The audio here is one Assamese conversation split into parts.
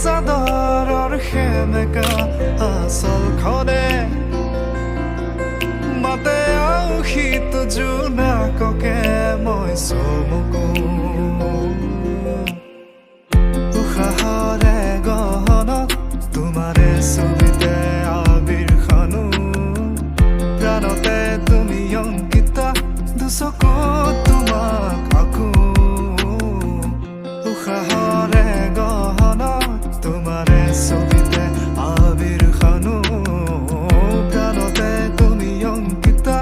চাদৰৰ সেমেকা আচলখনে মাতে আউসীত জোনাককে মই চমকো উশাহৰে গহনত তোমাৰে ছবিতে আবিৰখনো প্ৰাণতে তুমি অংকিতা দুচকুত তোমাক আকো উশাহৰে তোমারে ছবিতে আবিরখানো প্রাণতে তুমি অঙ্কিতা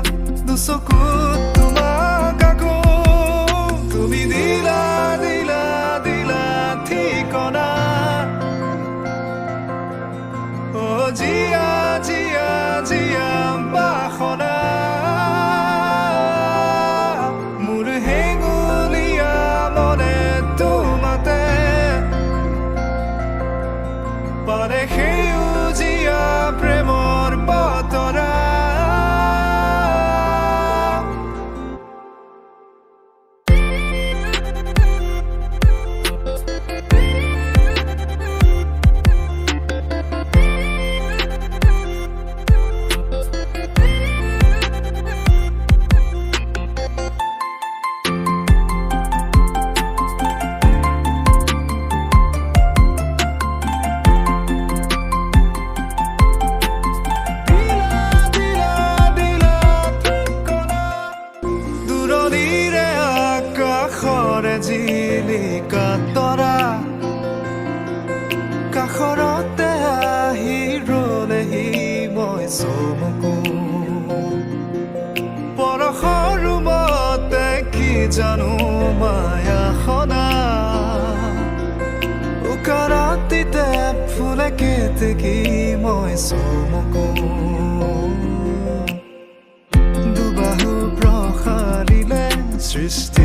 দুচকুত তোমাক আকো তুমি দিলা দিলা দিলা ঠিকনা ও জিয়া জিয়া জিয়া বাসনা মোৰ হেঙুলীয়া মনে তোমাতে পাৰে সেউজীয়া প্ৰেমৰ বতৰা জিলিকা তৰা কাষৰতে আহি ৰলেহি মই চমকো পৰশৰ ৰুমতে কি জানো মায়াখনা উকা ৰাতিতে ফুলে কেতেকী মই চমকো দুবাহু প্ৰসাৰিলে সৃষ্টি